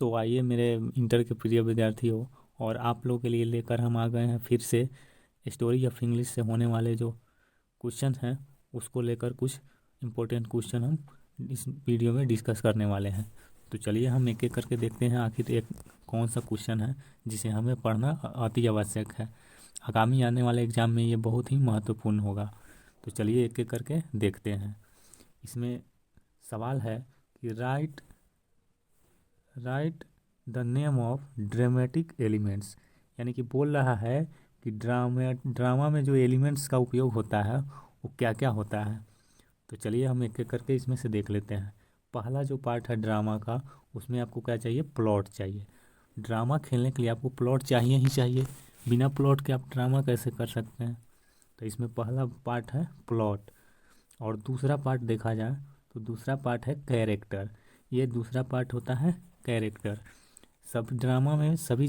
तो आइए मेरे इंटर के प्रिय विद्यार्थियों, और आप लोगों के लिए लेकर हम आ गए हैं फिर से स्टोरी ऑफ इंग्लिश से होने वाले जो क्वेश्चन हैं उसको लेकर कुछ इम्पोर्टेंट क्वेश्चन हम इस वीडियो में डिस्कस करने वाले हैं। तो चलिए हम एक एक करके देखते हैं आखिर एक कौन सा क्वेश्चन है जिसे हमें पढ़ना अति आवश्यक है। आगामी आने वाले एग्ज़ाम में ये बहुत ही महत्वपूर्ण होगा। तो चलिए एक एक करके देखते हैं। इसमें सवाल है कि right right the name of dramatic elements, यानी कि बोल रहा है कि ड्रामा में जो एलिमेंट्स का उपयोग होता है वो क्या क्या होता है। तो चलिए हम एक एक करके इसमें से देख लेते हैं। पहला जो पार्ट है ड्रामा का, उसमें आपको क्या चाहिए? प्लॉट चाहिए। ड्रामा खेलने के लिए आपको प्लॉट चाहिए ही चाहिए। बिना प्लॉट के आप ड्रामा कैसे कर सकते हैं? तो इसमें पहला पार्ट है प्लॉट, और दूसरा पार्ट देखा जाए तो दूसरा पार्ट है कैरेक्टर। ये दूसरा पार्ट होता है कैरेक्टर। सब ड्रामा में सभी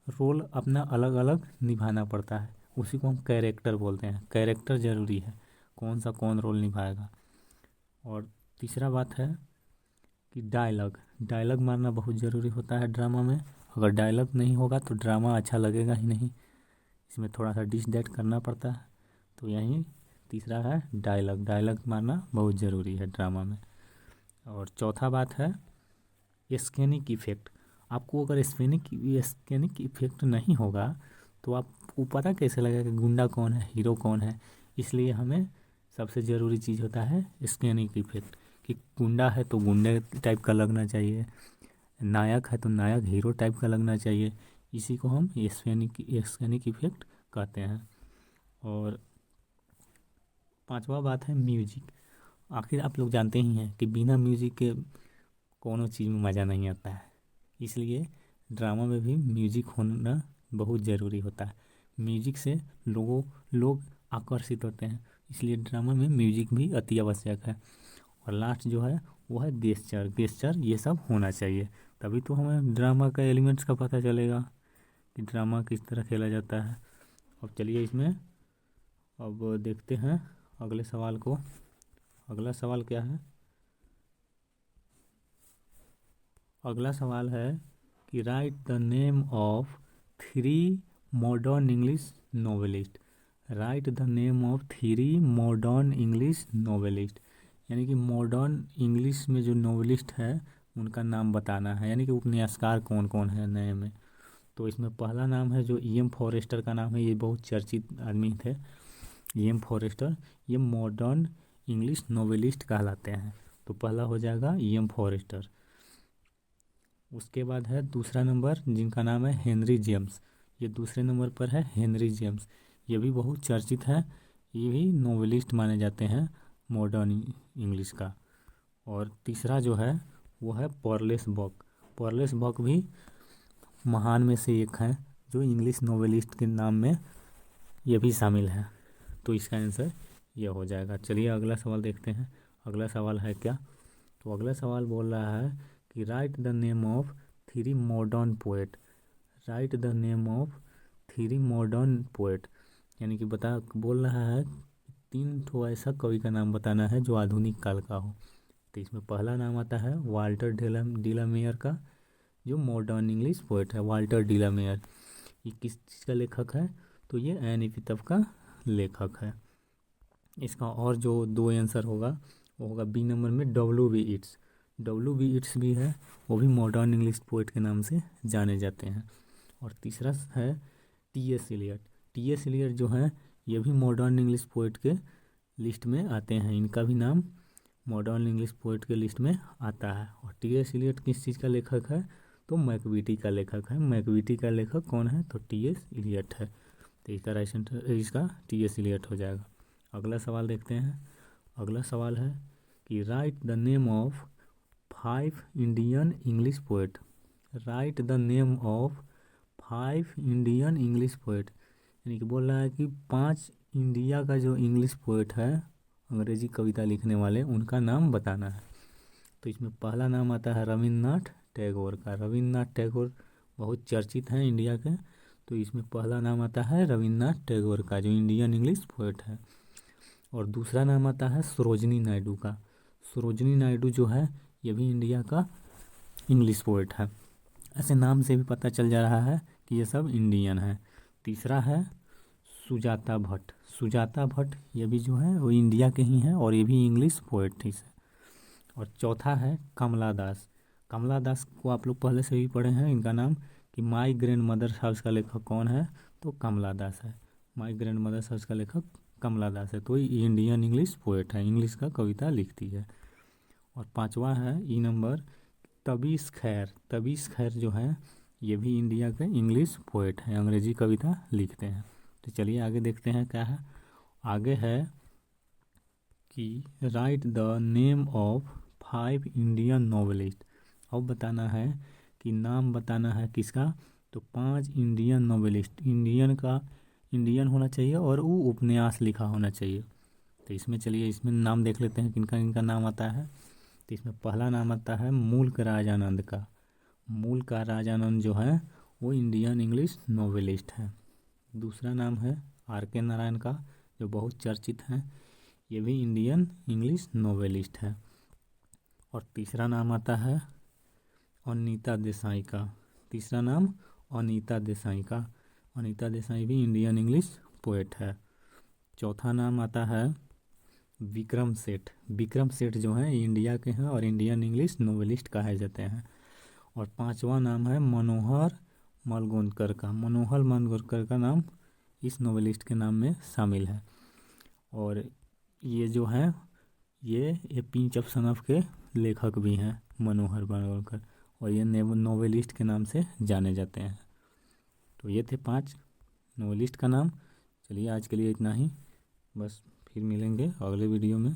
रोल अपना अलग अलग निभाना पड़ता है, उसी को हम कैरेक्टर बोलते हैं। कैरेक्टर ज़रूरी है, कौन सा कौन रोल निभाएगा। और तीसरा बात है कि डायलॉग डायलॉग मारना बहुत ज़रूरी होता है ड्रामा में। अगर डायलॉग नहीं होगा तो ड्रामा अच्छा लगेगा ही नहीं, इसमें थोड़ा सा डिस डैट करना पड़ता है। तो यही तीसरा है डायलॉग। डायलॉग मारना बहुत ज़रूरी है ड्रामा में। और चौथा बात है स्कैनिक इफेक्ट। आपको अगर स्कैनिक इफेक्ट नहीं होगा तो आपको पता कैसे लगेगा कि गुंडा कौन है, हीरो कौन है। इसलिए हमें सबसे ज़रूरी चीज़ होता है स्कैनिक इफेक्ट, कि गुंडा है तो गुंडे टाइप का लगना चाहिए, नायक है तो नायक हीरो टाइप का लगना चाहिए। इसी को हम स्कैनिक इफेक्ट कहते हैं। और पांचवा बात है म्यूजिक। आखिर आप लोग जानते ही हैं कि बिना म्यूजिक के कोनो चीज़ में मज़ा नहीं आता है, इसलिए ड्रामा में भी म्यूजिक होना बहुत ज़रूरी होता है। म्यूजिक से लोग आकर्षित होते हैं, इसलिए ड्रामा में म्यूजिक भी अति आवश्यक है। और लास्ट जो है वो है गेस्चर ये सब होना चाहिए, तभी तो हमें ड्रामा का एलिमेंट्स का पता चलेगा कि ड्रामा किस तरह खेला जाता है। अब चलिए इसमें अब देखते हैं अगले सवाल को। अगला सवाल क्या है? अगला सवाल है कि right the name of 3 modern English novelist. Right the name of 3 modern English novelist, यानी कि मॉडर्न इंग्लिश में जो नॉवेलिस्ट है उनका नाम बताना है, यानी कि उपन्यासकार कौन कौन है नए में। तो इसमें पहला नाम है जो ई एम फॉरेस्टर का नाम है, ये बहुत चर्चित आदमी थे ई एम फॉरेस्टर। ये मॉडर्न इंग्लिश नॉवेलिस्ट कहलाते हैं। तो पहला हो जाएगा ई एम फॉरेस्टर। उसके बाद है दूसरा नंबर जिनका नाम है हेनरी जेम्स। ये दूसरे नंबर पर है हेनरी जेम्स, ये भी बहुत चर्चित है, ये भी नॉवेलिस्ट माने जाते हैं मॉडर्न इंग्लिश का। और तीसरा जो है वो है पॉर्लेस बॉक। पॉर्लेस बॉक भी महान में से एक है जो इंग्लिश नॉवेलिस्ट के नाम में ये भी शामिल है। तो इसका आंसर ये हो जाएगा। चलिए अगला सवाल देखते हैं। अगला सवाल है क्या? तो अगला सवाल बोल रहा है कि right the name of 3 modern poet. Right the name of 3 modern poet, यानी कि बोल रहा है 3 ठो ऐसा कवि का नाम बताना है जो आधुनिक काल का हो। तो इसमें पहला नाम आता है वाल्टर डिलामेयर का, जो मॉडर्न इंग्लिश पोएट है। वाल्टर डिलामेयर ये किस चीज़ का लेखक है? तो ये एनी पितव का लेखक है। इसका और जो दो आंसर होगा वो होगा बी नंबर में डब्ल्यू बी इट्स भी है, वो भी मॉडर्न इंग्लिश पोइट के नाम से जाने जाते हैं। और तीसरा है टी एस इलियट जो है ये भी मॉडर्न इंग्लिश पोइट के लिस्ट में आते हैं। इनका भी नाम मॉडर्न इंग्लिश पोइट के लिस्ट में आता है। और टी एस इलियट किस चीज़ का लेखक है? तो मैकबीटी का लेखक है। मैकबीटी का लेखक कौन है? तो टी एस इलियट है। तो इसका टी एस इलियट हो जाएगा। अगला सवाल देखते हैं। अगला सवाल है कि right the name of 5 Indian English poet. Right the name of 5 Indian English poet, यानी कि बोल रहा है कि 5 इंडिया का जो इंग्लिश पोएट है, अंग्रेजी कविता लिखने वाले, उनका नाम बताना है। तो इसमें पहला नाम आता है रविन्द्रनाथ टैगोर का। रविन्द्रनाथ टैगोर बहुत चर्चित हैं इंडिया के। तो इसमें पहला नाम आता है रविन्द्रनाथ टैगोर का, जो इंडियन इंग्लिश पोएट है। और दूसरा नाम आता है सरोजनी नायडू का। सरोजनी नायडू जो है ये भी इंडिया का इंग्लिश पोएट है। ऐसे नाम से भी पता चल जा रहा है कि ये सब इंडियन है। तीसरा है सुजाता भट्ट। सुजाता भट्ट ये भी जो है वो इंडिया के ही हैं और ये भी इंग्लिश पोएट्री है। और चौथा है कमला दास। कमला दास को आप लोग पहले से भी पढ़े हैं इनका नाम, कि माई ग्रैंड मदर हाउस का लेखक कौन है, तो कमला दास है। माई ग्रैंड मदर हाउस का लेखक कमला दास है। तो ये इंडियन इंग्लिश पोएट है, इंग्लिश का कविता लिखती है। और पांचवा है ई नंबर तबीस खैर। तबीस खैर जो है ये भी इंडिया के इंग्लिश पोएट हैं, अंग्रेजी कविता लिखते हैं। तो चलिए आगे देखते हैं क्या है। आगे है कि right the name of 5 Indian novelist. अब बताना है कि नाम बताना है किसका, तो 5 इंडियन नॉवेलिस्ट। इंडियन का इंडियन होना चाहिए और वो उपन्यास लिखा होना चाहिए। तो इसमें चलिए इसमें नाम देख लेते हैं किनका किनका नाम आता है। तो इसमें पहला नाम आता है मुल्क राजानंद का। मुल्क राजानंद जो है वो इंडियन इंग्लिश नॉवेलिस्ट है। दूसरा नाम है आर के नारायण का, जो बहुत चर्चित हैं, ये भी इंडियन इंग्लिश नॉवेलिस्ट है। और तीसरा नाम आता है अनीता देसाई का। तीसरा नाम अनीता देसाई का। अनीता देसाई भी इंडियन इंग्लिश पोएट है। चौथा नाम आता है विक्रम सेठ। विक्रम सेठ जो हैं इंडिया के हैं और इंडियन इंग्लिश नॉवेलिस्ट कहे जाते हैं। और पांचवा नाम है मनोहर मालगोंडकर का। मनोहर मालगोंडकर का नाम इस नॉवेलिस्ट के नाम में शामिल है। और ये जो है ये पिंच ऑफ सन ऑफ के लेखक भी हैं मनोहर मालगोंडकर, और ये नॉवेलिस्ट के नाम से जाने जाते हैं। तो ये थे 5 नॉवेलिस्ट का नाम। चलिए आज के लिए इतना ही, बस फिर मिलेंगे अगले वीडियो में।